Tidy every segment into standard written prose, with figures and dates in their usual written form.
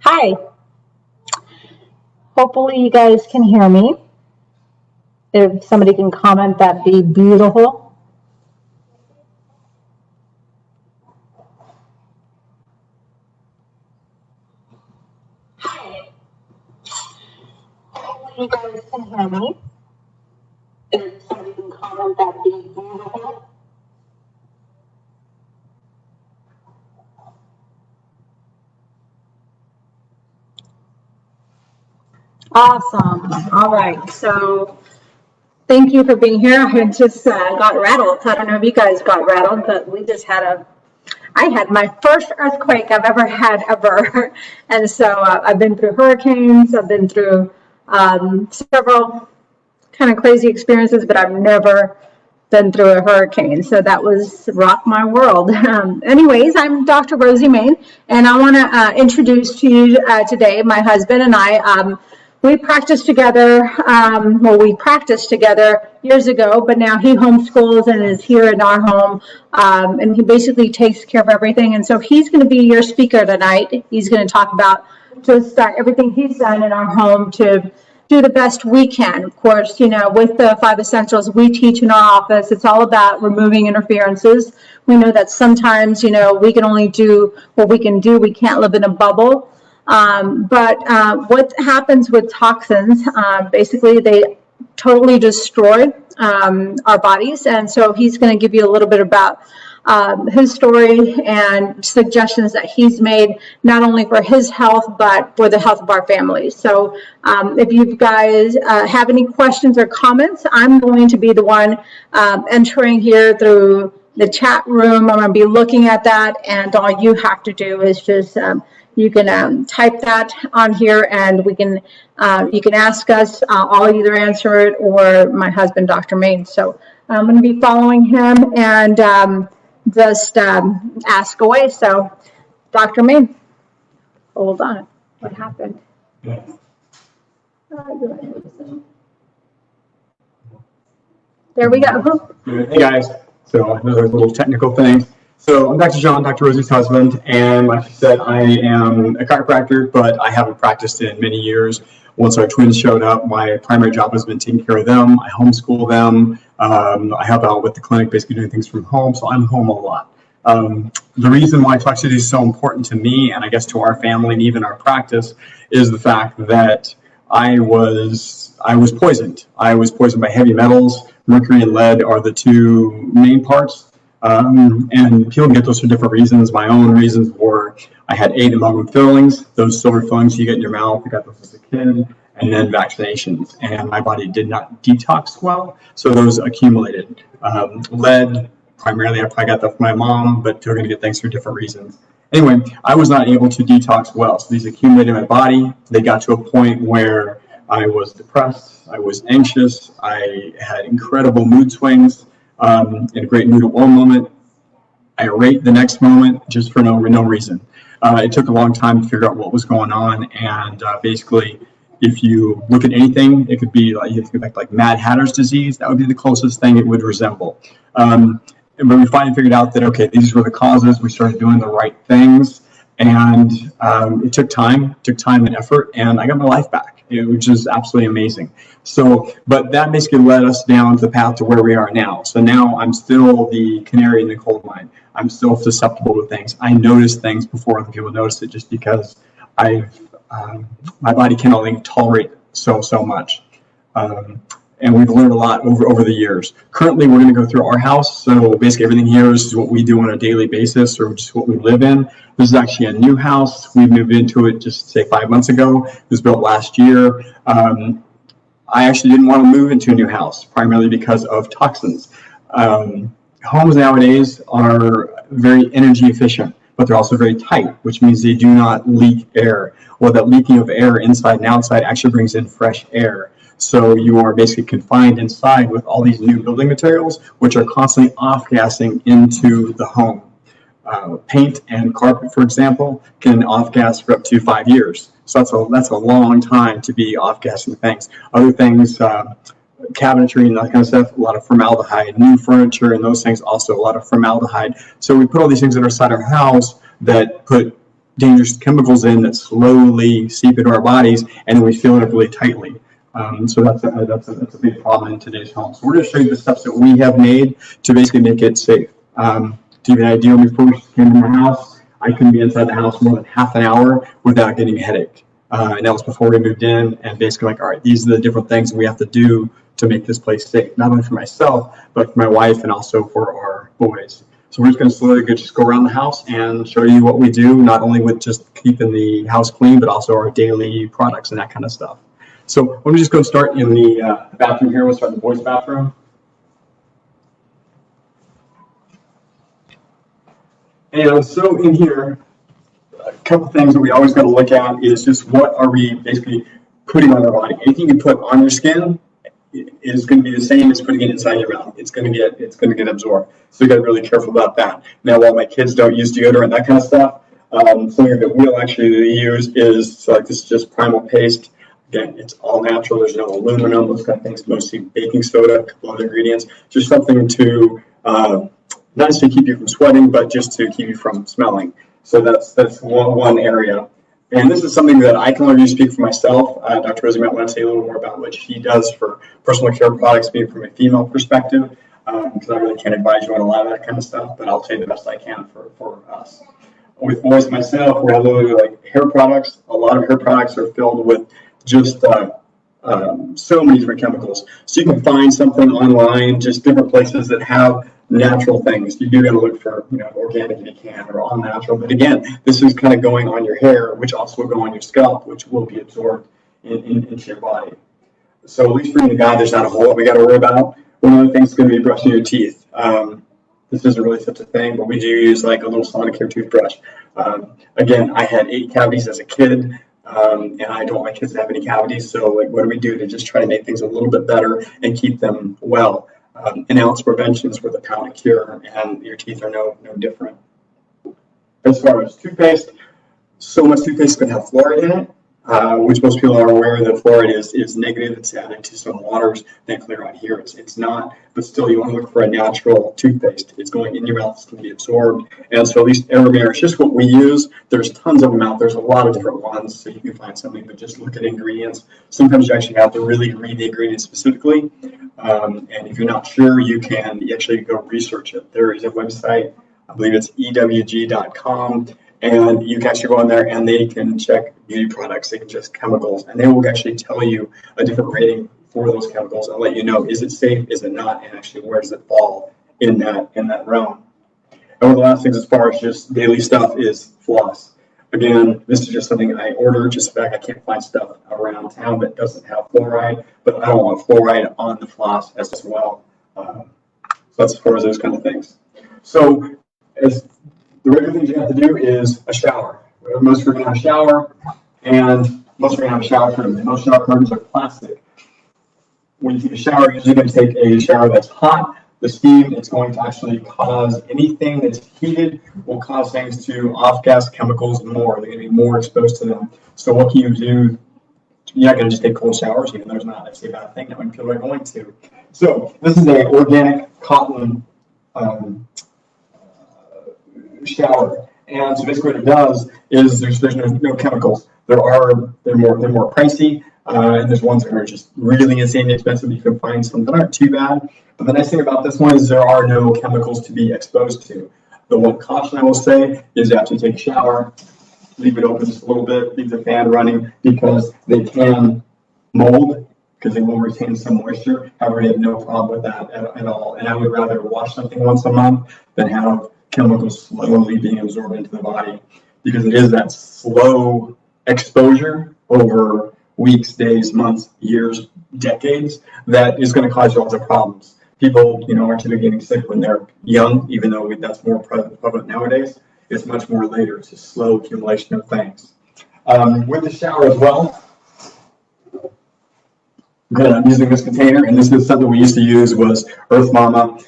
Hi. Hopefully you guys can hear me. If somebody can comment, that'd be beautiful. Hi. Hopefully you guys can hear me. If somebody can comment, that'd be beautiful. Awesome. All right. So thank you for being here. I just got rattled. I don't know if you guys got rattled, but we just had I had my first earthquake I've ever had ever. And so I've been through hurricanes. I've been through several kind of crazy experiences, but I've never been through a hurricane. So that was rocked my world. Anyways, I'm Dr. Rosie Main, and I want to introduce to you today my husband and I. We practiced together, we practiced together years ago, but now he homeschools and is here in our home, and he basically takes care of everything. And so he's going to be your speaker tonight. He's going to talk about just everything he's done in our home to do the best we can. Of course, you know, with the 5 essentials we teach in our office, it's all about removing interferences. We know that sometimes, you know, we can only do what we can do. We can't live in a bubble. But what happens with toxins, basically they totally destroy our bodies. And so he's going to give you a little bit about his story and suggestions that he's made, not only for his health, but for the health of our families. So if you guys have any questions or comments, I'm going to be the one entering here through the chat room. I'm going to be looking at that, and all you have to do is just you can type that on here, and we can you can ask us. I'll either answer it or my husband, Dr. Main. So I'm going to be following him and just ask away. So, Dr. Main, hold on. What happened? There we go. Hey guys. So another little technical thing. So I'm Dr. John, Dr. Rosie's husband, and like she said, I am a chiropractor, but I haven't practiced in many years. Once our twins showed up, my primary job has been taking care of them. I homeschool them. I help out with the clinic, basically doing things from home, so I'm home a lot. The reason why toxicity is so important to me, and I guess to our family and even our practice, is the fact that I was poisoned. I was poisoned by heavy metals. Mercury and lead are the two main parts. And people get those for different reasons. My own reasons were I had 8 amalgam fillings, those silver fillings you get in your mouth. I got those as a kid, and then vaccinations. And my body did not detox well, so those accumulated. Lead, primarily, I probably got that from my mom, but they're going to get things for different reasons. Anyway, I was not able to detox well, so these accumulated in my body. They got to a point where I was depressed, I was anxious, I had incredible mood swings. In a great mood at one moment, irate the next moment, just for no reason. It took a long time to figure out what was going on, and basically, if you look at anything, it could be like, you think back like Mad Hatter's disease. That would be the closest thing it would resemble. But we finally figured out that okay, these were the causes. We started doing the right things, and it took time and effort, and I got my life back, which is absolutely amazing. So, but that basically led us down the path to where we are now. So now I'm still the canary in the coal mine. I'm still susceptible to things. I notice things before other people notice it, just because my body can only tolerate so much. And we've learned a lot over the years. Currently, we're going to go through our house. So basically everything here is what we do on a daily basis, or just what we live in. This is actually a new house. We moved into it just say 5 months ago. It was built last year. I actually didn't want to move into a new house, primarily because of toxins. Homes nowadays are very energy efficient, but they're also very tight, which means they do not leak air. Well, that leaking of air inside and outside actually brings in fresh air. So you are basically confined inside with all these new building materials, which are constantly off-gassing into the home. Paint and carpet, for example, can off-gas for up to 5 years. So that's a long time to be off-gassing things. Other things, cabinetry and that kind of stuff, a lot of formaldehyde. New furniture and those things, also a lot of formaldehyde. So we put all these things inside our house that put dangerous chemicals in that slowly seep into our bodies, and then we seal it up really tightly. So that's a big problem in today's home. So we're going to show you the steps that we have made to basically make it safe. To give you an idea, when we first came to my house, I couldn't be inside the house more than half an hour without getting a headache. And that was before we moved in, and basically like, all right, these are the different things we have to do to make this place safe, not only for myself, but for my wife and also for our boys. So we're just going to slowly just go around the house and show you what we do, not only with just keeping the house clean, but also our daily products and that kind of stuff. So let me just go start in the bathroom here. We'll start in the boys' bathroom. And so in here, a couple things that we always got to look at is just what are we basically putting on our body. Anything you put on your skin is going to be the same as putting it inside your mouth. It's going to get absorbed. So you got to be really careful about that. Now, while my kids don't use deodorant, that kind of stuff, something that we'll actually use is, so like this is just primal paste. Again, it's all natural. There's no aluminum, those kind of things, mostly baking soda, a couple other ingredients, just something to not necessarily keep you from sweating, but just to keep you from smelling. So that's one area. And this is something that I can only speak for myself. Dr. Rosie might want to say a little more about what she does for personal care products, maybe from a female perspective, because I really can't advise you on a lot of that kind of stuff, but I'll tell you the best I can for us. With boys and myself, we have literally like hair products. A lot of hair products are filled with just so many different chemicals. So you can find something online, just different places that have natural things. You do got to look for, organic if you can, or all natural. But again, this is kind of going on your hair, which also will go on your scalp, which will be absorbed into your body. So at least for you, God, there's not a whole lot we got to worry about. One of the things is going to be brushing your teeth. This isn't really such a thing, but we do use like a little Sonicare toothbrush. Again, I had 8 cavities as a kid. And I don't want my kids to have any cavities, so like, what do we do to just try to make things a little bit better and keep them well? An ounce prevention is worth a pound of cure, and your teeth are no different. As far as toothpaste, so much toothpaste is going to have fluoride in it, which most people are aware that fluoride is negative. It's added to some waters. Thankfully, around here it's not, but still, you want to look for a natural toothpaste. It's going in your mouth, it's going to be absorbed, and so at least Airmare is just what we use. There's tons of them out. There's a lot of different ones, so you can find something, but just look at ingredients. Sometimes you actually have to really read the ingredients specifically, and if you're not sure, you can actually go research it. There is a website, I believe it's ewg.com. And you can actually go on there and they can check beauty products, they can check chemicals, and they will actually tell you a different rating for those chemicals and let you know, is it safe, is it not, and actually where does it fall in that realm. And one of the last things as far as just daily stuff is floss. Again, this is just something I order, just the fact I can't find stuff around town that doesn't have fluoride, but I don't want fluoride on the floss as well. So that's as far as those kind of things. So as the regular things you have to do is a shower. Most are going to have a shower, and most are going to have a shower curtain. Most shower curtains are plastic. When you take a shower, you're usually going to take a shower that's hot. The steam is going to actually cause anything that's heated will cause things to off-gas chemicals more. They're going to be more exposed to them. So what can you do? You're not going to just take cold showers, even though there's not actually a bad thing that when people are going to. So this is an organic cotton shower, and so basically what it does is there's no chemicals. They're more pricey, and there's ones that are just really insanely expensive. You can find some that aren't too bad, but the nice thing about this one is there are no chemicals to be exposed to. The one caution I will say is after you take a shower, leave it open just a little bit, leave the fan running, because they can mold, because they will retain some moisture. However, I have no problem with that at all, and I would rather wash something once a month than have chemicals slowly being absorbed into the body, because it is that slow exposure over weeks, days, months, years, decades that is going to cause you all the problems. People, aren't typically getting sick when they're young, even though that's more prevalent nowadays. It's much more later. It's a slow accumulation of things. With the shower as well, again, I'm using this container, and this is something we used to use was Earth Mama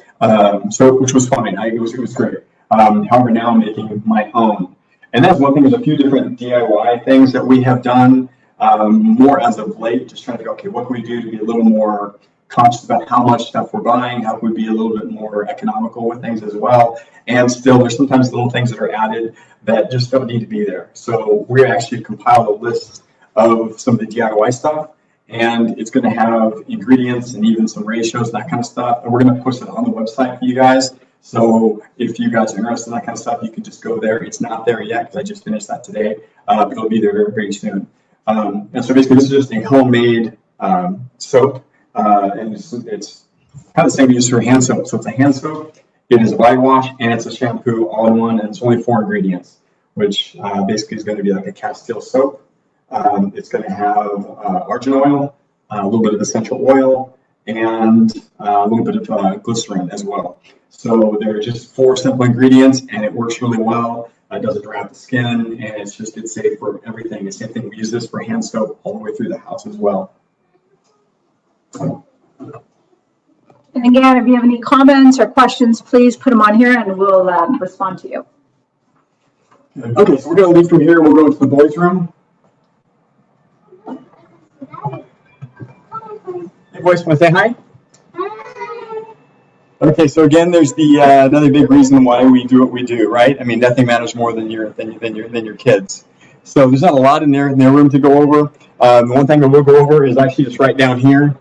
soap, which was fine. It was great. However, now I'm making my own. And that's one thing. There's a few different DIY things that we have done more as of late, just trying to go, okay, what can we do to be a little more conscious about how much stuff we're buying, how we be a little bit more economical with things as well. And still, there's sometimes little things that are added that just don't need to be there. So we actually compiled a list of some of the DIY stuff, and it's going to have ingredients and even some ratios, that kind of stuff. And we're going to post it on the website for you guys. So if you guys are interested in that kind of stuff, you can just go there. It's not there yet because I just finished that today, but it'll be there very, very soon. And so basically, this is just a homemade soap, and it's kind of the same use for hand soap. So it's a hand soap, it is a body wash, and it's a shampoo all in one, and it's only 4 ingredients, which basically is going to be like a castile soap. It's going to have argan oil, a little bit of essential oil, and a little bit of glycerin as well. So there are just 4 simple ingredients, and it works really well. It doesn't dry out the skin, and it's safe for everything. The same thing, we use this for hand soap all the way through the house as well. And again, if you have any comments or questions, please put them on here and we'll respond to you. Okay, so we're going to leave from here. We'll go to the boys' room. Hey, boys, want to say hi? Okay, so again, there's the another big reason why we do what we do, right? I mean, nothing matters more than your kids. So there's not a lot in their room to go over. The one thing that we'll go over is actually just right down here.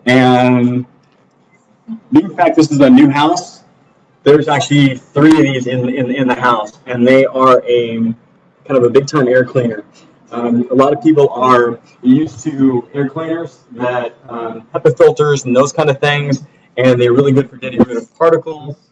And being the fact this is a new house, there's actually 3 of these in the house, and they are a kind of a big time air cleaner. A lot of people are used to air cleaners that HEPA filters and those kind of things, and they're really good for getting rid of particles.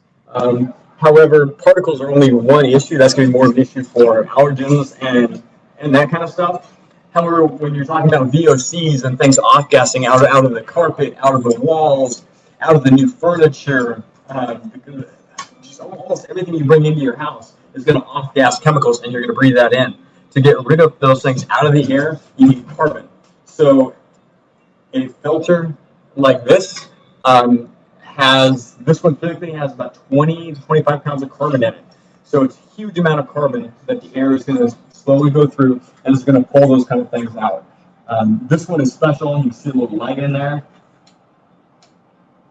However, particles are only one issue. That's going to be more of an issue for allergens and that kind of stuff. However, when you're talking about VOCs and things off-gassing out of the carpet, out of the walls, out of the new furniture, just almost everything you bring into your house is going to off-gas chemicals, and you're going to breathe that in. To get rid of those things out of the air, you need carbon. So a filter like this this one typically has about 20 to 25 pounds of carbon in it. So it's a huge amount of carbon that the air is going to slowly go through, and it's going to pull those kind of things out. This one is special. You can see a little light in there.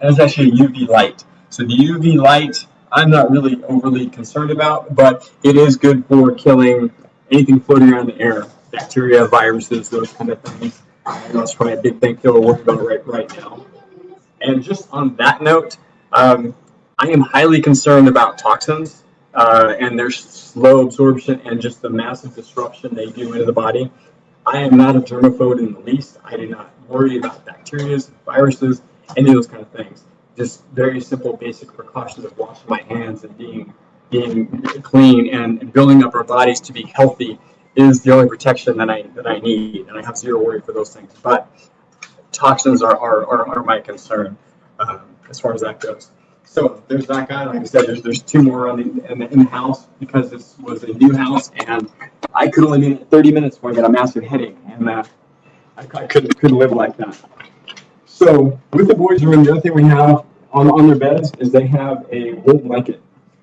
And it's actually a UV light. So the UV light, I'm not really overly concerned about, but it is good for killing anything floating around the air, bacteria, viruses, those kind of things. That's probably a big thing people are working on right now. And just on that note, I am highly concerned about toxins and their slow absorption and just the massive disruption they do into the body. I am not a germaphobe in the least. I do not worry about bacteria, viruses, any of those kind of things. Just very simple, basic precautions of washing my hands and being clean and building up our bodies to be healthy is the only protection that I need, and I have zero worry for those things. But toxins are my concern as far as that goes. So there's that guy. Like I said, there's 2 more in the house because this was a new house, and I could only be in 30 minutes before I got a massive headache, and I couldn't live like that. So with the boys' room, the other thing we have on their beds is they have a wool blanket.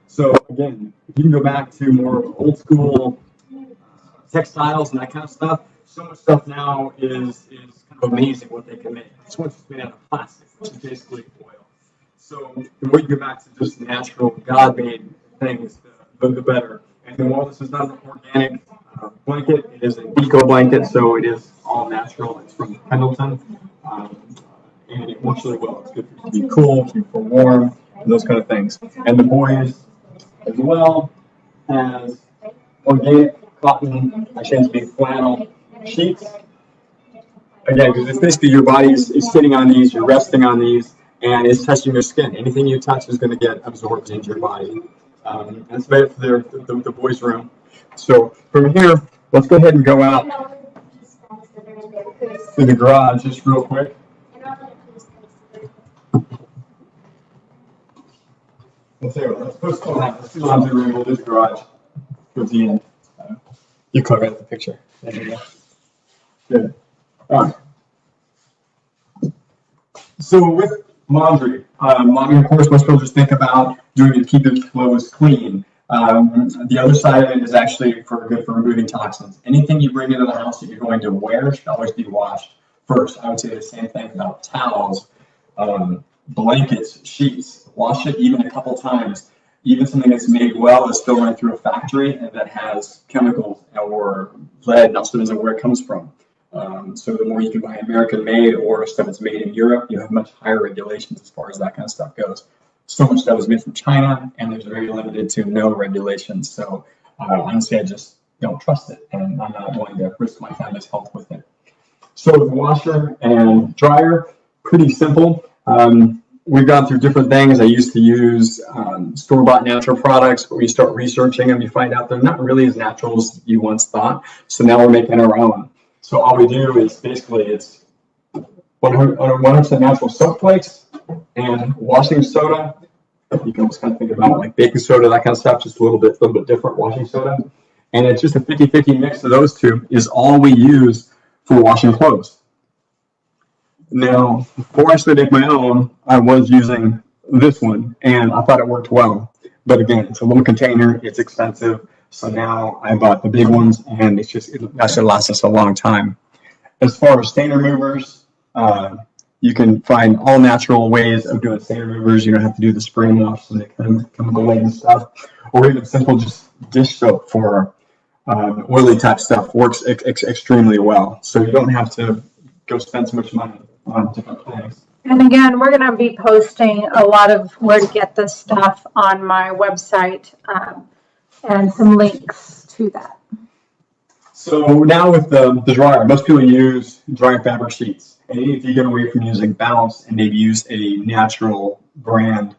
So again, if you can go back to more old school textiles and that kind of stuff, so much stuff now is kind of amazing what they can make. So much is made out of plastic, which is basically oil. So the more you go back to just natural, God-made things, the better. And then while this is not an organic blanket, it is an eco blanket, so it is all natural. It's from Pendleton, and it works really well. It's good to be cool, keep it warm, and those kind of things. And the boys as well has organic cotton, I changed to be flannel sheets. Again, because it's basically your body is sitting on these, you're resting on these, and it's touching your skin. Anything you touch is going to get absorbed into your body. And it's made for the boys' room. So from here, let's go ahead and go out to the garage just real quick. Let's post on that. Let's do laundry room. We'll do the garage towards the end. You cover out the picture. There you go. Good. All right. So with laundry, of course, most people just think about doing it to keep the clothes clean. The other side of it is actually good for removing toxins. Anything you bring into the house that you're going to wear should always be washed first. I would say the same thing about towels, blankets, sheets, wash it even a couple times. Even something that's made well is still running through a factory and that has chemicals or lead, and also doesn't know where it comes from. So the more you can buy American made or stuff that's made in Europe, you have much higher regulations as far as that kind of stuff goes. So much stuff is made from China, and there's very limited to no regulations. So honestly, I just don't trust it, and I'm not going to risk my family's health with it. So the washer and dryer, pretty simple. We've gone through different things. I used to use store-bought natural products, but when you start researching them, you find out they're not really as natural as you once thought. So now we're making our own. So all we do is basically it's 100% natural soap flakes and washing soda. You can almost kind of think about like baking soda, that kind of stuff, just a little bit different washing soda. And it's just a 50-50 mix of those two is all we use for washing clothes. Now, before I started my own, I was using this one, and I thought it worked well. But again, it's a little container, it's expensive. So now I bought the big ones, and that should last us a long time. As far as stain removers, you can find all natural ways of doing stain removers. You don't have to do the spray wash and the chemical laden stuff, or even simple just dish soap for oily type stuff works extremely well. So you don't have to go spend so much money on different things. And again, we're going to be posting a lot of where to get this stuff on my website and some links to that. So now with the dryer, most people use drying fabric sheets. And if you get away from using Bounce and maybe use a natural brand,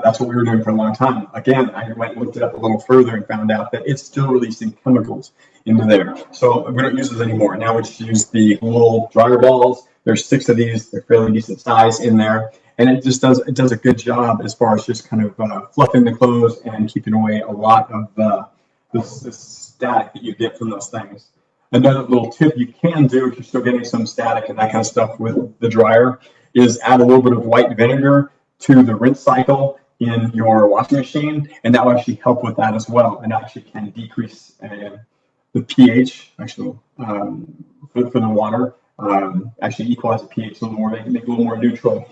that's what we were doing for a long time. Again, I went and looked it up a little further and found out that it's still releasing chemicals into there. So we don't use those anymore. Now we just use the little dryer balls. There's 6 of these. They're fairly decent size in there. And it does a good job as far as just kind of fluffing the clothes and keeping away a lot of the static that you get from those things. Another little tip you can do if you're still getting some static and that kind of stuff with the dryer is add a little bit of white vinegar to the rinse cycle in your washing machine, and that will actually help with that as well, and actually can decrease the pH actually for the water. Actually equalize the pH a little more, make it a little more neutral,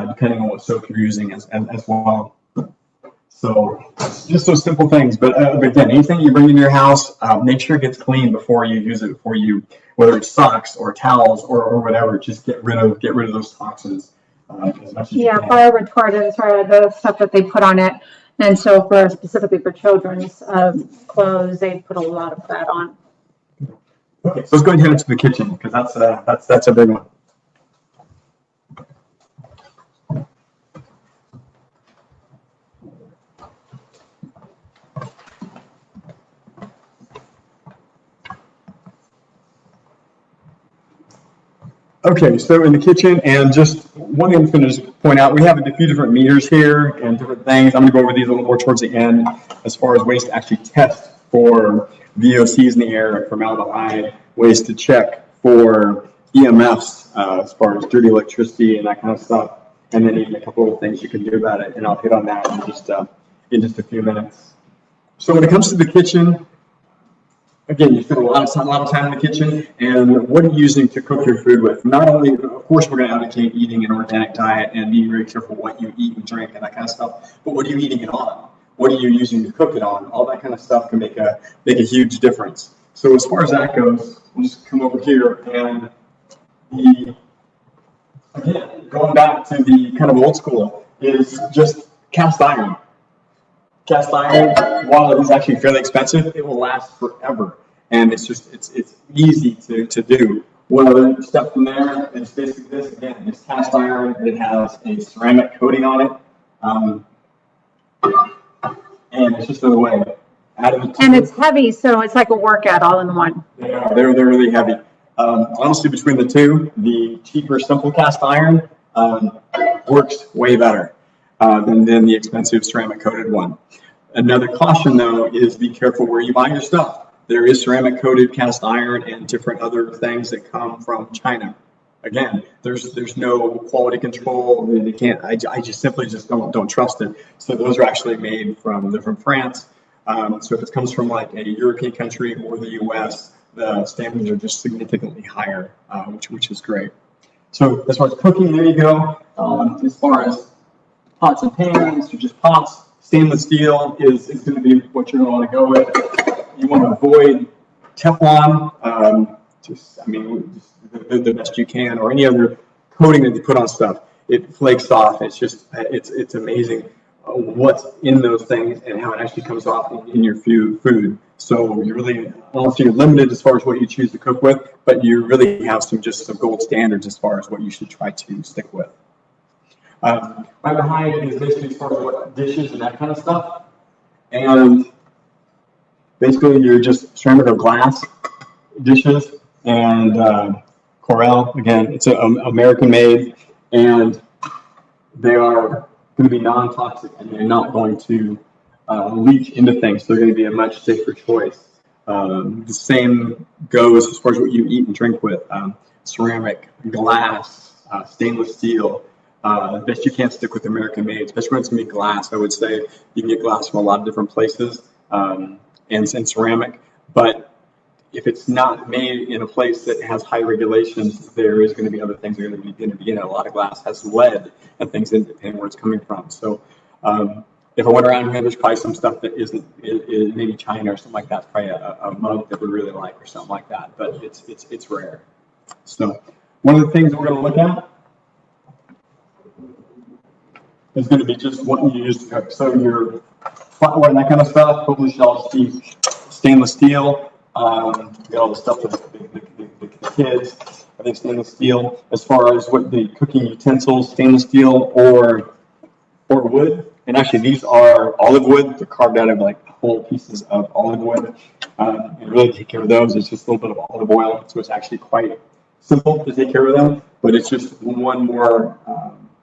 depending on what soap you're using as well. So just those simple things. But again, anything you bring into your house, make sure it gets clean before you use it. Whether it's socks or towels or whatever, just get rid of those toxins as much as you can. Fire retardants are the stuff that they put on it, and so specifically for children's clothes, they put a lot of that on. Okay, so let's go ahead and head into the kitchen because that's a big one. Okay, so in the kitchen, and just one thing I'm going to just point out, we have a few different meters here and different things. I'm going to go over these a little more towards the end as far as ways to actually test for VOCs in the air, formaldehyde, ways to check for EMFs as far as dirty electricity and that kind of stuff, and then even a couple of things you can do about it, and I'll hit on that in just a few minutes. So when it comes to the kitchen, again, you spend a lot of time in the kitchen, and what are you using to cook your food with? Not only, of course, we're going to advocate eating an organic diet and being very careful what you eat and drink and that kind of stuff, but what are you eating it on? What are you using to cook it on? All that kind of stuff can make a huge difference. So as far as that goes, we'll just come over here, and again, going back to the kind of old school, is just cast iron. Cast iron, while it is actually fairly expensive, it will last forever. And it's easy to do. One other step from there is basically this. Again, it's cast iron. It has a ceramic coating on it. And it's just another way. And it's heavy, so it's like a workout all in one. They're really heavy. Honestly, between the two, the cheaper, simple cast iron works way better than the expensive ceramic coated one. Another caution, though, is be careful where you buy your stuff. There is ceramic coated cast iron and different other things that come from China. Again, there's no quality control. They can't. I just simply don't trust it. So those are actually made from France. So if it comes from like a European country or the U.S., the standards are just significantly higher, which is great. So as far as cooking, there you go. As far as pots and pans or just pots, stainless steel is going to be what you're going to want to go with. You want to avoid Teflon, just the best you can, or any other coating that you put on stuff. It flakes off. It's amazing what's in those things and how it actually comes off in your food. So you really, also you're limited as far as what you choose to cook with, but you really have some gold standards as far as what you should try to stick with. Right behind is basically as far as what dishes and that kind of stuff. And basically you're just ceramic or glass dishes and Corel. Again, it's American made, and they are going to be non-toxic and they're not going to leach into things. So they're going to be a much safer choice. The same goes as far as what you eat and drink with. Ceramic, glass, stainless steel. Best you can stick with American made, especially when it's going to be glass. I would say you can get glass from a lot of different places and ceramic. But if it's not made in a place that has high regulations, there is going to be other things that are going to be in it. A lot of glass has lead and things in it, depending where it's coming from. So if I went around here, there's probably some stuff that isn't maybe China or something like that. It's probably a mug that we really like or something like that, but it's rare. So one of the things we're going to look at is going to be just what you use to cook. So your flatware and that kind of stuff, hopefully shall be stainless steel. Got all the stuff for the kids. I think stainless steel. As far as what the cooking utensils, stainless steel or wood. And actually, these are olive wood. They're carved out of like whole pieces of olive wood. And really take care of those. It's just a little bit of olive oil, so it's actually quite simple to take care of them. But it's just one more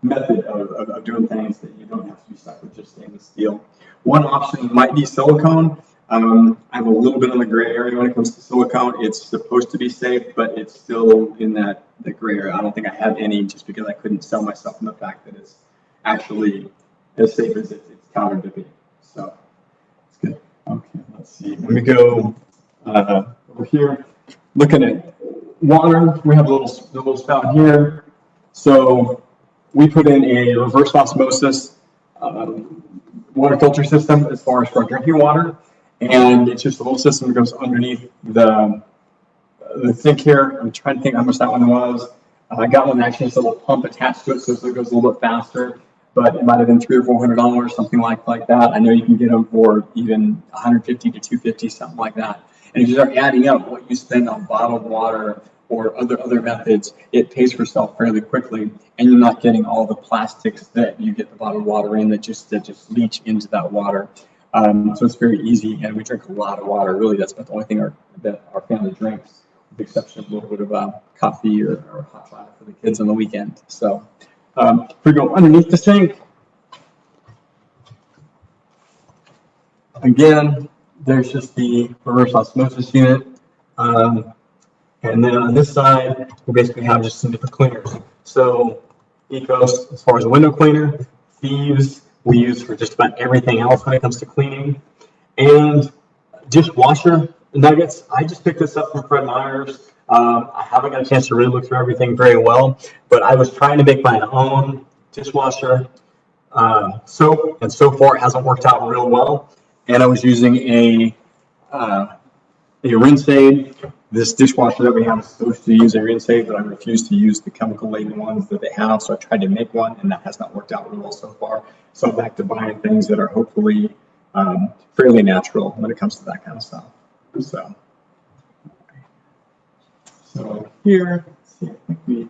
method of doing things that you don't have to be stuck with just stainless steel. One option might be silicone. I'm a little bit on the gray area when it comes to silicone. It's supposed to be safe, but it's still in the gray area. I don't think I have any just because I couldn't sell myself on the fact that it's actually as safe as it's touted to be. So it's good. Okay, let's see. Let me go over here. Looking at water, we have a little spout here. So we put in a reverse osmosis water filter system as far as for drinking water. And it's just a little system that goes underneath the sink here. I'm trying to think how much that one was. I got one that actually has a little pump attached to it, so it goes a little bit faster. But it might have been $300 or $400, something like that. I know you can get them for even $150 to $250, something like that. And if you start adding up what you spend on bottled water or other methods, it pays for itself fairly quickly, and you're not getting all the plastics that you get the bottled water in that just leach into that water. So it's very easy, and we drink a lot of water. Really, that's about the only thing that our family drinks, with the exception of a little bit of coffee or hot chocolate for the kids on the weekend. So if we go underneath the sink, again, there's just the reverse osmosis unit. And then on this side, we basically have just some different cleaners. So Ecos, as far as a window cleaner, Thieves, we use for just about everything else when it comes to cleaning. And Dishwasher nuggets, I just picked this up from Fred Meyer's. I haven't got a chance to really look through everything very well, but I was trying to make my own dishwasher soap, and so far it hasn't worked out real well. And I was using a rinse aid. This dishwasher that we have is supposed to use a rinse aid, but I refuse to use the chemical-laden ones that they have, so I tried to make one, and that has not worked out really well so far. So I'm back to buying things that are hopefully fairly natural when it comes to that kind of stuff. So here, let's see, I think we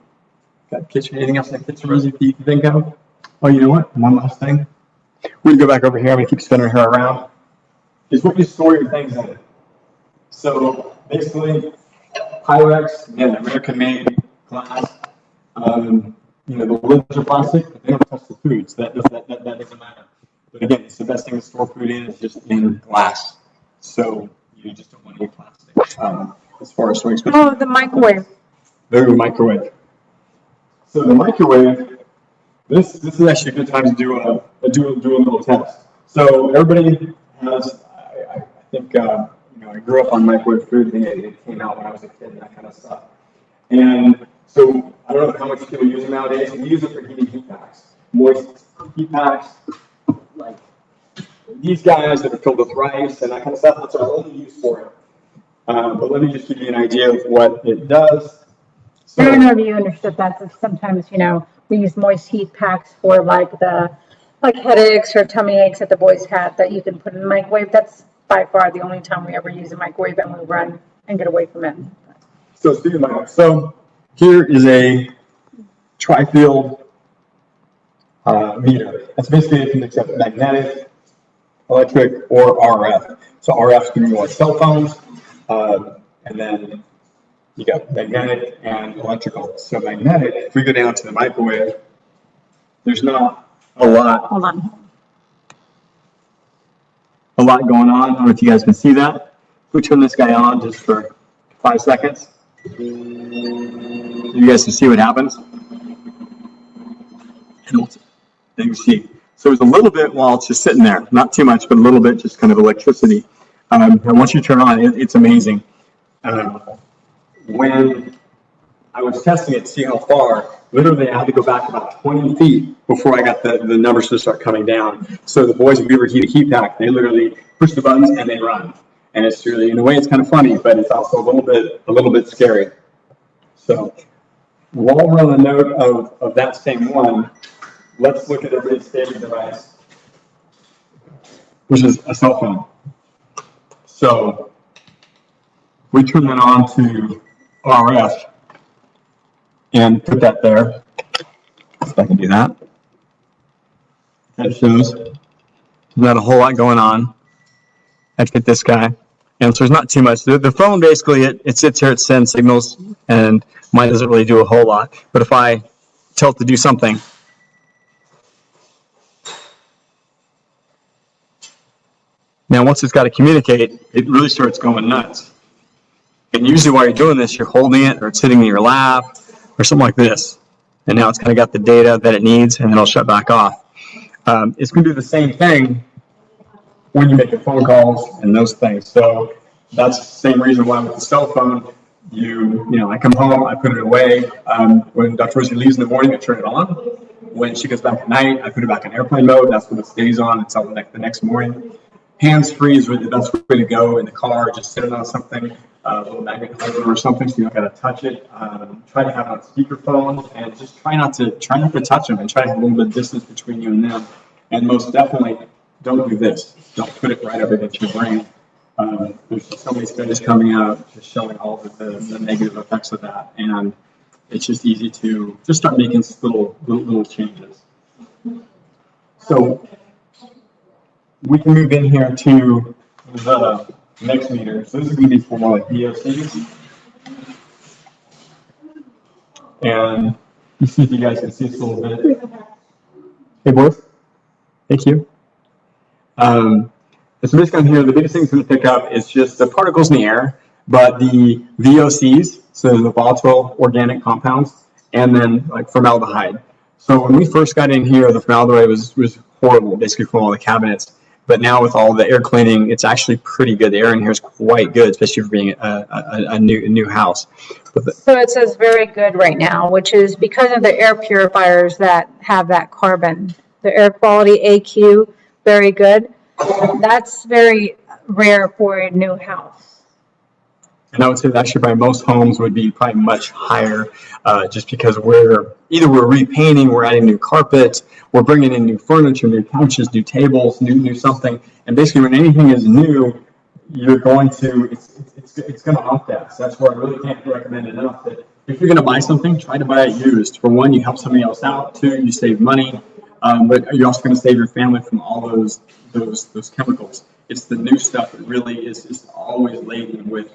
got the kitchen. Anything else in the kitchen, Rosie, that you can think of? Oh, you know what? One last thing. We're gonna go back over here. I'm gonna keep spinning her around. Is what you store your things in. So basically, Pyrex, again, American-made glass. The lids are plastic, but they don't touch the food, so that doesn't matter. But again, it's the best thing to store food in is just in glass. So you just don't want any plastic. As far as storing. Oh, the microwave. The microwave. So the microwave. This is actually a good time to do a little test. So everybody has. I think I grew up on microwave food. It came out when I was a kid and that kind of stuff. And so I don't know how much people use it nowadays. We use it for heating heat packs. moist heat packs, like these guys that are filled with rice and that kind of stuff. That's our only use for it. But let me just give you an idea of what it does. So, I don't know if you understood that, but sometimes, we use moist heat packs for like headaches or tummy aches that the boys had that you can put in the microwave. That's by far the only time we ever use a microwave, and we run and get away from it. So here is a tri-field meter. That's basically anything except magnetic, electric, or RF. So RF is going to be like cell phones, and then you got magnetic and electrical. So magnetic, if we go down to the microwave, there's not a lot. Hold on. A lot going on. I don't know if you guys can see that. If we turn this guy on just for 5 seconds, you guys can see what happens. And you see. So it's a little bit while it's just sitting there, not too much, but a little bit, just kind of electricity. And once you turn on, it's amazing. When I was testing it to see how far, literally I had to go back about 20 feet before I got the numbers to start coming down. So the boys, if we overheat a heat pack, they literally push the buttons and they run. And it's really, in a way, it's kind of funny, but it's also a little bit scary. So while we're on the note of that same one, let's look at a really stable device, which is a cell phone. So we turn that on to RF and put that there. If I can do that. That shows there's not a whole lot going on. I'd hit this guy. And so there's not too much. The phone basically, it sits here, it sends signals, and mine doesn't really do a whole lot. But if I tell it to do something, now once it's got to communicate, it really starts going nuts. And usually while you're doing this, you're holding it, or it's sitting in your lap, or something like this. And now it's kind of got the data that it needs, and then it'll shut back off. It's going to do the same thing when you make your phone calls and those things. So that's the same reason why with the cell phone, I come home, I put it away. When Dr. Rosie leaves in the morning, I turn it on. When she goes back at night, I put it back in airplane mode. That's when it stays on until the next morning. Hands-free is really the best way to go in the car. Just sit it on something, a little magnet holder or something, so you don't got to touch it. Try to have it on speakerphone, and just try not to touch them, and try to have a little bit of distance between you and them. And most definitely, don't do this. Don't put it right up against your brain. There's so many studies coming out just showing all the negative effects of that, and it's just easy to just start making little changes. So we can move in here to the next meter. So this is going to be for more like VOCs. And you see if you guys can see this a little bit. Hey, boys. Thank you. So basically on here, the biggest thing it's going to pick up is just the particles in the air, but the VOCs, so the volatile organic compounds, and then like formaldehyde. So when we first got in here, the formaldehyde was horrible, basically from all the cabinets. But now with all the air cleaning, it's actually pretty good. The air in here is quite good, especially for being a new house. So it says very good right now, which is because of the air purifiers that have that carbon. The air quality AQ, very good. That's very rare for a new house. And I would say that actually by most homes would be probably much higher, just because we're repainting, we're adding new carpets, we're bringing in new furniture, new couches, new tables, new something. And basically when anything is new, you're going to, it's going to off that. So that's where I really can't recommend enough that if you're going to buy something, try to buy it used. For one, you help somebody else out. Two, you save money. But you're also going to save your family from all those chemicals. It's the new stuff that really is always laden with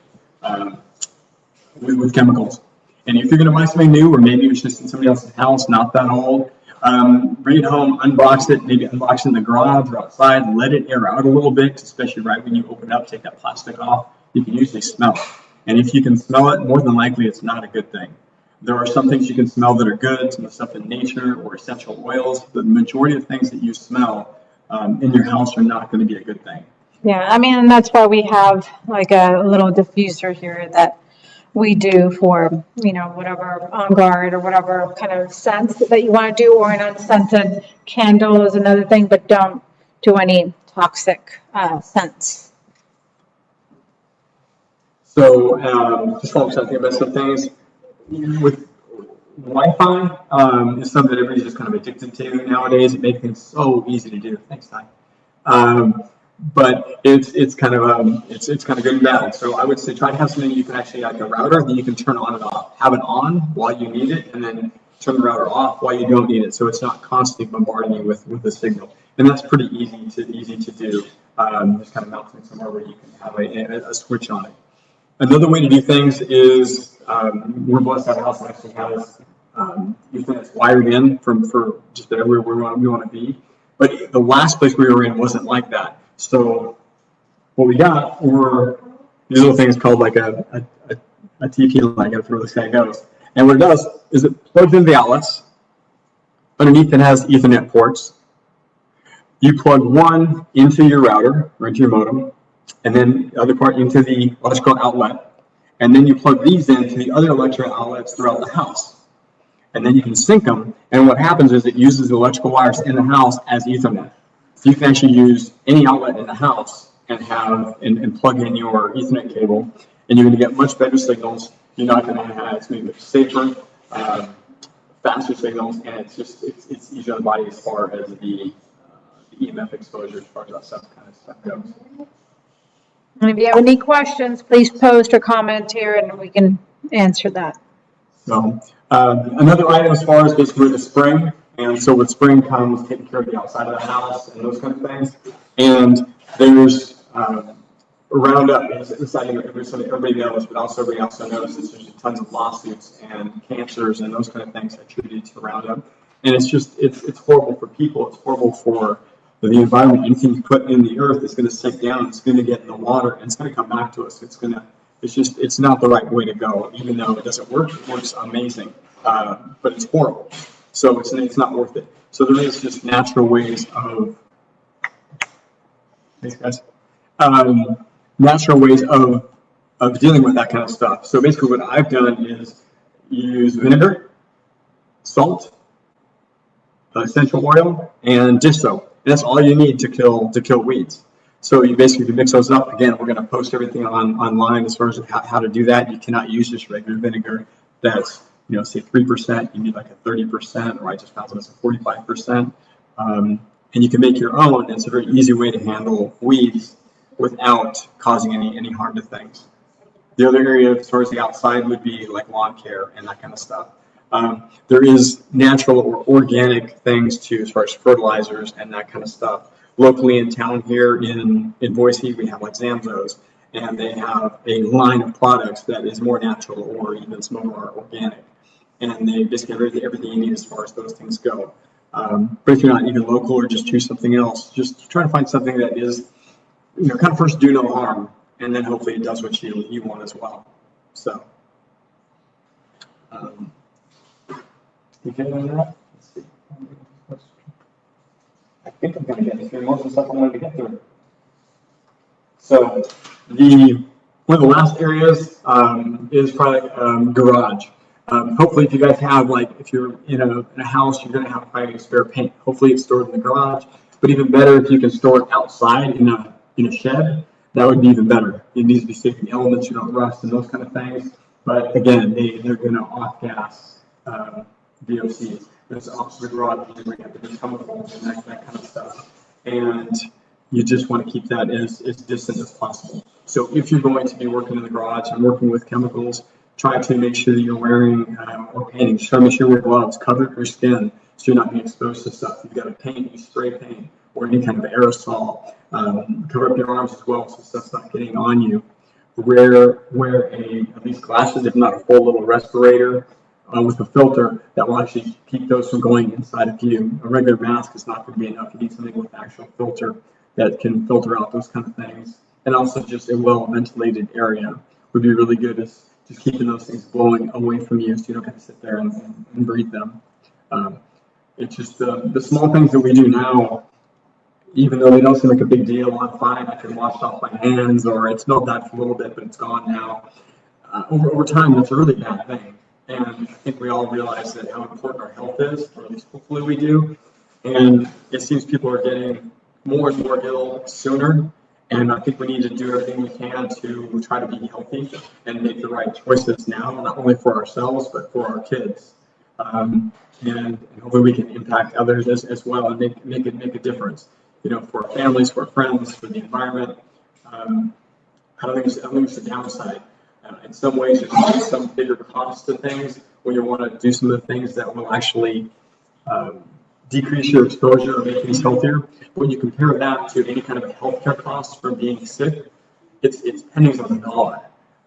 chemicals. And if you're going to buy something new, or maybe it's just in somebody else's house, not that old, bring it home, unbox it, maybe unbox it in the garage or outside, let it air out a little bit, especially right when you open it up, take that plastic off. You can usually smell it. And if you can smell it, more than likely it's not a good thing. There are some things you can smell that are good, some stuff in nature or essential oils, but the majority of things that you smell in your house are not going to be a good thing. Yeah, I mean, and that's why we have like a little diffuser here that we do for, whatever on guard or whatever kind of scents that you want to do, or an unscented candle is another thing, but don't do any toxic scents. So just want to think about some things with Wi-Fi. Is something that everybody's just kind of addicted to nowadays. It makes things so easy to do. Thanks, Ty. But it's kind of it's kind of good and bad. So I would say try to have something you can actually, like a router that you can turn on and off. Have it on while you need it, and then turn the router off while you don't need it. So it's not constantly bombarding you with the signal. And that's pretty easy to do. Just kind of mounting somewhere where you can have a switch on it. Another way to do things is we're blessed to have a house that actually has Ethernet wired in for just everywhere we want to be. But the last place we were in wasn't like that. So what we got were these little things called like a TP line. I gotta throw this guy goes. And what it does is it plugs into the outlets. Underneath it has Ethernet ports. You plug one into your router or into your modem, and then the other part into the electrical outlet. And then you plug these into the other electrical outlets throughout the house. And then you can sync them. And what happens is it uses the electrical wires in the house as Ethernet. So you can actually use any outlet in the house and plug in your Ethernet cable, and you're going to get much better signals. You're not going to have, it's going to be safer, faster signals, and it's easier on the body as far as the EMF exposure, as far as that stuff goes. And if you have any questions, please post or comment here, and we can answer that. So another item as far as basically the spring, and so with spring comes taking care of the outside of the house and those kind of things. And there's Roundup is something everybody knows, but also everybody also knows that there's tons of lawsuits and cancers and those kind of things attributed to Roundup. And it's horrible for people. It's horrible for the environment. Anything you put in the earth is going to sink down. It's going to get in the water, and it's going to come back to us. It's not the right way to go. Even though it doesn't work, it works amazing, but it's horrible. So it's not worth it. So there is just natural ways of, thanks guys, natural ways of dealing with that kind of stuff. So basically, what I've done is use vinegar, salt, essential oil, and dish soap. And that's all you need to kill weeds. So you basically mix those up. Again, we're going to post everything online as far as how to do that. You cannot use just regular vinegar. That's, say 3%. You need like a 30%, or I just found it's a 45%. And you can make your own. It's a very easy way to handle weeds without causing any harm to things. The other area as far as the outside would be like lawn care and that kind of stuff. There is natural or organic things too, as far as fertilizers and that kind of stuff. Locally in town here in Boise, we have like Zamzows, and they have a line of products that is more natural or even some more organic. And they basically everything you need as far as those things go. But if you're not even local or just choose something else, just try to find something that is, kind of first do no harm, and then hopefully it does what you want as well. So, okay on that? Let's see. I think I'm going to get through most of the stuff I wanted to get through. So, one of the last areas is probably garage. Hopefully, if you guys have, if you're in a house, you're going to have probably spare paint. Hopefully, it's stored in the garage. But even better, if you can store it outside in a shed, that would be even better. It needs to be safe from elements, you don't rust and those kind of things. But again, they're going to off-gas VOCs. There's also the garage where you have the chemicals and that kind of stuff. And you just want to keep that as distant as possible. So if you're going to be working in the garage and working with chemicals, try to make sure that you're wearing or painting. Try to make sure you wear gloves, cover your skin so you're not being exposed to stuff. If you've got to paint, you spray paint or any kind of aerosol. Cover up your arms as well so stuff's not getting on you. Wear at least glasses, if not a full little respirator with a filter that will actually keep those from going inside of you. A regular mask is not going to be enough. You need something with an actual filter that can filter out those kind of things. And also just a well-ventilated area would be really good. Is just keeping those things blowing away from you so you don't have to sit there and breathe them. It's just the small things that we do now, even though they don't seem like a big deal, I'm fine, I can wash off my hands, or it smelled bad for a little bit, but it's gone now. over time, that's a really bad thing. And I think we all realize that how important our health is, or at least hopefully we do. And it seems people are getting more and more ill sooner. And I think we need to do everything we can to try to be healthy and make the right choices now, not only for ourselves, but for our kids. And hopefully we can impact others as well and make a difference, for our families, for our friends, for the environment. I don't think it's a downside. In some ways, there's some bigger cost to things where you want to do some of the things that will actually decrease your exposure or make things healthier. But when you compare that to any kind of a healthcare cost from being sick, it's pennies on the dollar.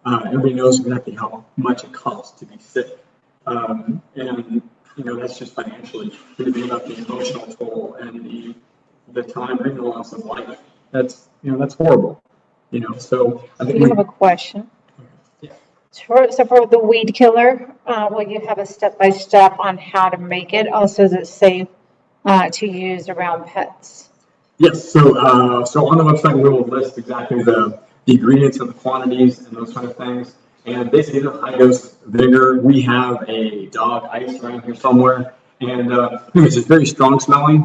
Everybody knows exactly how much it costs to be sick. And that's just financially. When you think about the emotional toll and the time and the loss of life, that's horrible. So I think You have a question. Yeah. So for the weed killer, will you have a step-by-step on how to make it? Also, is it safe to use around pets? Yes. So on the website we will list exactly the ingredients and the quantities and those kind of things. And basically, the high dose vinegar. We have a dog ice around here somewhere, and it's just very strong smelling.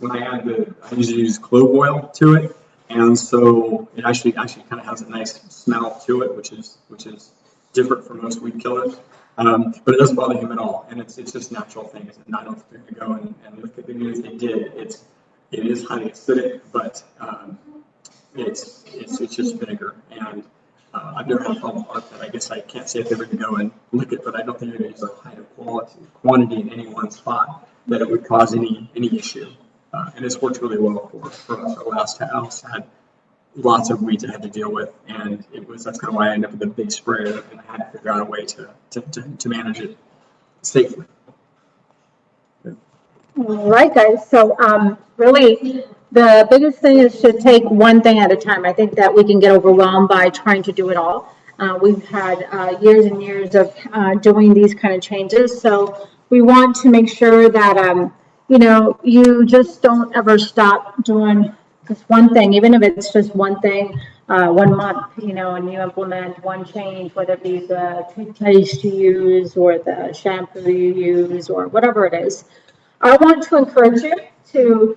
When I usually use clove oil to it. And so it actually kind of has a nice smell to it, which is different from most weed killers. But it doesn't bother him at all, and it's just natural things. And I don't think they're going to go and look at the news they did. It is highly acidic, but it's just vinegar. And I've never had a problem with that. I guess I can't say if they're going to go and lick it, but I don't think they're going to use a high quantity in any one spot that it would cause any issue. And it's worked really well for us. Our last house had lots of weeds I had to deal with, and that's kind of why I ended up with a big sprayer, and I had to figure out a way to manage it safely. All right, guys. So really, the biggest thing is to take one thing at a time. I think that we can get overwhelmed by trying to do it all. We've had years and years of doing these kind of changes. So we want to make sure that, you just don't ever stop doing just one thing, even if it's just one thing, 1 month, and you implement one change, whether it be the toothpaste you use or the shampoo you use or whatever it is. I want to encourage you to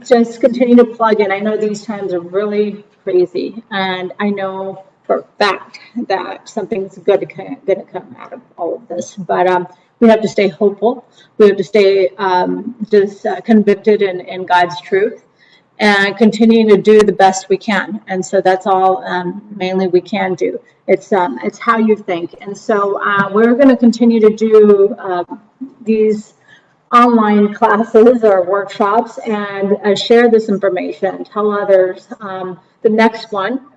just continue to plug in. I know these times are really crazy, and I know for a fact that something's good to come out of all of this. But we have to stay hopeful. We have to stay convicted in God's truth and continue to do the best we can. And so that's all mainly we can do. It's how you think. And so we're going to continue to do these online classes or workshops and share this information, tell others. The next one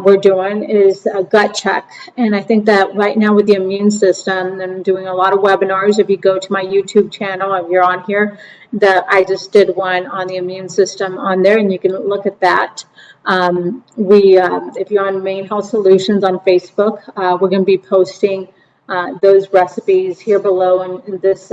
we're doing is a gut check. And I think that right now with the immune system, I'm doing a lot of webinars. If you go to my YouTube channel, if you're on here, I just did one on the immune system on there, and you can look at that. If you're on Main Health Solutions on Facebook, we're going to be posting those recipes here below in this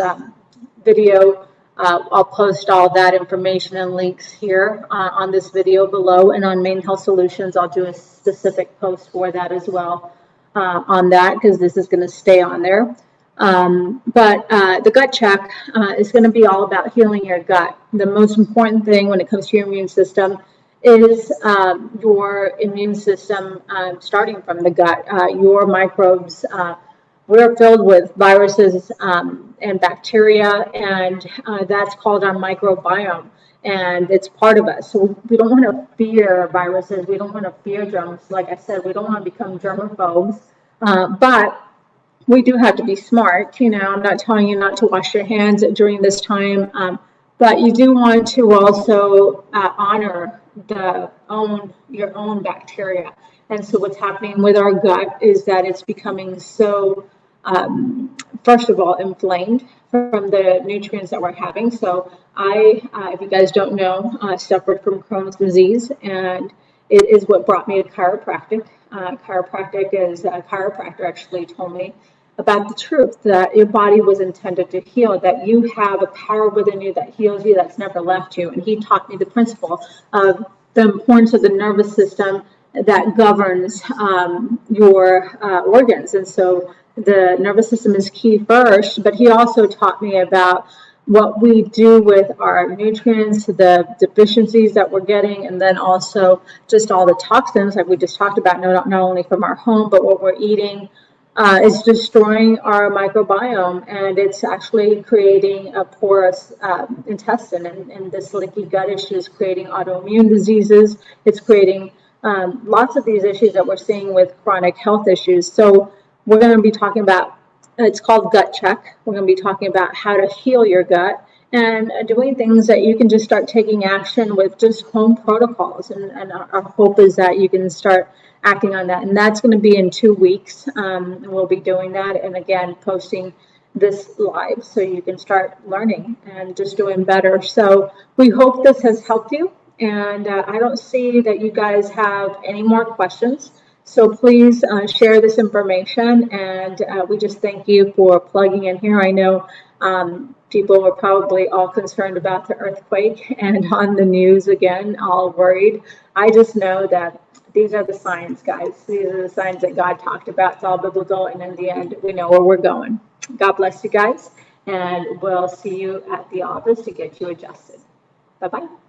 video. I'll post all that information and links here on this video below, and on Main Health Solutions, I'll do a specific post for that as well on that, because this is going to stay on there. But the gut check is going to be all about healing your gut. The most important thing when it comes to your immune system is your immune system starting from the gut, your microbes. We're filled with viruses and bacteria, and that's called our microbiome, and it's part of us. So we don't want to fear viruses. We don't want to fear germs. Like I said, we don't want to become germaphobes, but we do have to be smart. I'm not telling you not to wash your hands during this time, but you do want to also honor your own bacteria. And so what's happening with our gut is that it's becoming so first of all, inflamed from the nutrients that we're having. So if you guys don't know, I suffered from Crohn's disease, and it is what brought me to chiropractic. A chiropractor actually told me about the truth that your body was intended to heal, that you have a power within you that heals you, that's never left you. And he taught me the principle of the importance of the nervous system that governs your organs. And so the nervous system is key first, but he also taught me about what we do with our nutrients, the deficiencies that we're getting, and then also just all the toxins like we just talked about, not only from our home, but what we're eating is destroying our microbiome, and it's actually creating a porous intestine, and this leaky gut issue is creating autoimmune diseases. It's creating lots of these issues that we're seeing with chronic health issues. So we're going to be talking about, it's called Gut Check. We're going to be talking about how to heal your gut and doing things that you can just start taking action with just home protocols. And our hope is that you can start acting on that. And that's going to be in 2 weeks. And we'll be doing that. And again, posting this live so you can start learning and just doing better. So we hope this has helped you. And I don't see that you guys have any more questions. So please share this information, and we just thank you for plugging in here. I know people were probably all concerned about the earthquake and on the news again, all worried. I just know that these are the signs, guys. These are the signs that God talked about. It's all biblical, and in the end, we know where we're going. God bless you guys, and we'll see you at the office to get you adjusted. Bye-bye.